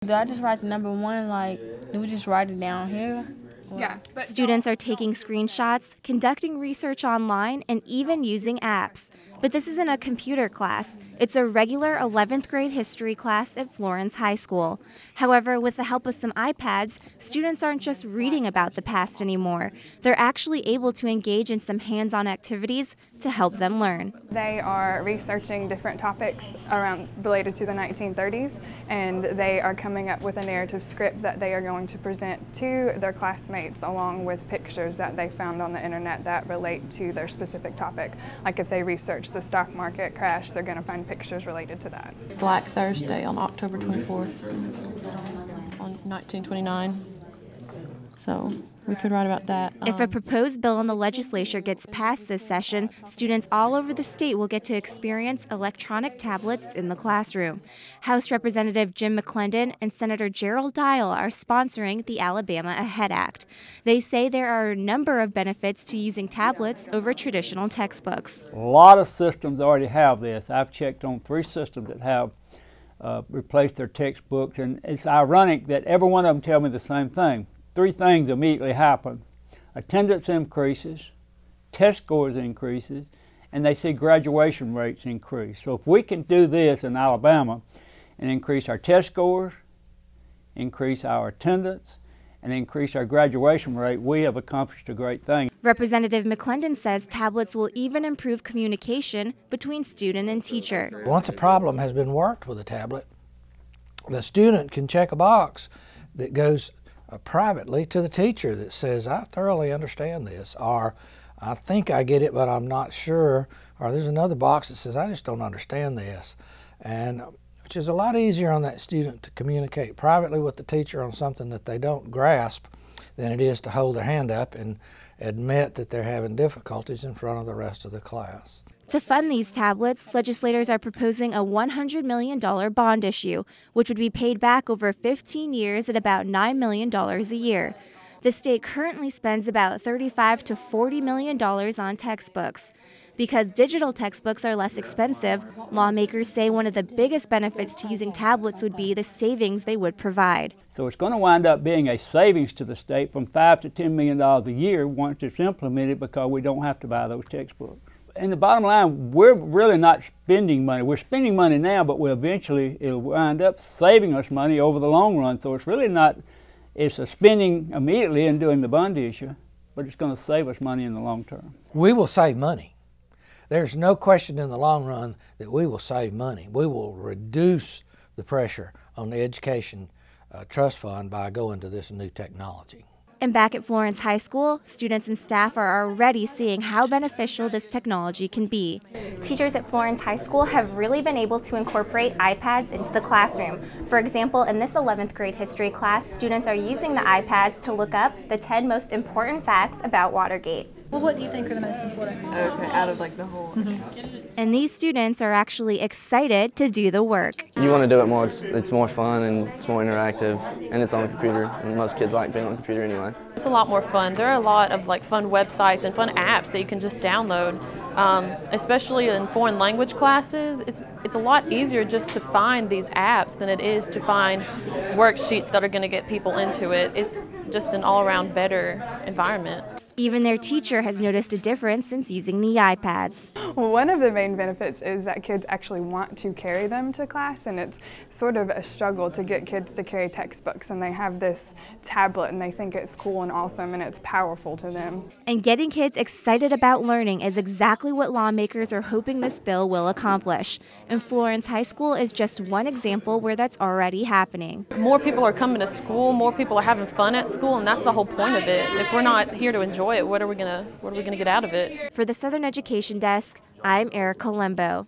Do I just write the number one, like, do we just write it down here? Yeah. Students are taking screenshots, conducting research online, and even using apps. But this isn't a computer class. It's a regular 11th grade history class at Florence High School. However, with the help of some iPads, students aren't just reading about the past anymore. They're actually able to engage in some hands-on activities to help them learn. They are researching different topics related to the 1930s, and they are coming up with a narrative script that they are going to present to their classmates along with pictures that they found on the internet that relate to their specific topic. Like if they research the stock market crash, they're going to find pictures related to that. Black Thursday on October 24th, on 1929. So we could write about that. If a proposed bill in the legislature gets passed this session, students all over the state will get to experience electronic tablets in the classroom. House Representative Jim McClendon and Senator Gerald Dial are sponsoring the Alabama Ahead Act. They say there are a number of benefits to using tablets over traditional textbooks. A lot of systems already have this. I've checked on 3 systems that have replaced their textbooks, and it's ironic that every one of them tell me the same thing. 3 things immediately happen. Attendance increases, test scores increases, and they see graduation rates increase. So if we can do this in Alabama and increase our test scores, increase our attendance, and increase our graduation rate, we have accomplished a great thing. Representative McClendon says tablets will even improve communication between student and teacher. Once a problem has been worked with a tablet, the student can check a box that goes privately to the teacher that says, I thoroughly understand this, or I think I get it but I'm not sure, or there's another box that says I just don't understand this, and which is a lot easier on that student to communicate privately with the teacher on something that they don't grasp than it is to hold their hand up and admit that they're having difficulties in front of the rest of the class. To fund these tablets, legislators are proposing a $100 million bond issue, which would be paid back over 15 years at about $9 million a year. The state currently spends about $35 to $40 million on textbooks. Because digital textbooks are less expensive, lawmakers say one of the biggest benefits to using tablets would be the savings they would provide. So it's going to wind up being a savings to the state from $5 to $10 million a year once it's implemented, because we don't have to buy those textbooks. And the bottom line, we're really not spending money. We're spending money now, but it'll wind up saving us money over the long run. So it's really not, it's a spending immediately and doing the bond issue, but it's going to save us money in the long term. We will save money. There's no question in the long run that we will save money. We will reduce the pressure on the education trust fund by going to this new technology. And back at Florence High School, students and staff are already seeing how beneficial this technology can be. Teachers at Florence High School have really been able to incorporate iPads into the classroom. For example, in this 11th grade history class, students are using the iPads to look up the 10 most important facts about Watergate. Well, what do you think are the most important? Okay, out of like the whole. And these students are actually excited to do the work. You want to do it more, it's more fun and it's more interactive, and it's on a computer, and most kids like being on a computer anyway. It's a lot more fun. There are a lot of like fun websites and fun apps that you can just download. Especially in foreign language classes, it's a lot easier just to find these apps than it is to find worksheets that are going to get people into it. It's just an all-around better environment. Even their teacher has noticed a difference since using the iPads. One of the main benefits is that kids actually want to carry them to class, and it's sort of a struggle to get kids to carry textbooks, and they have this tablet and they think it's cool and awesome and it's powerful to them. And getting kids excited about learning is exactly what lawmakers are hoping this bill will accomplish. And Florence High School is just one example where that's already happening. More people are coming to school, more people are having fun at school, and that's the whole point of it. If we're not here to enjoy it, what are we gonna get out of it? For the Southern Education Desk, I'm Erica Lembo.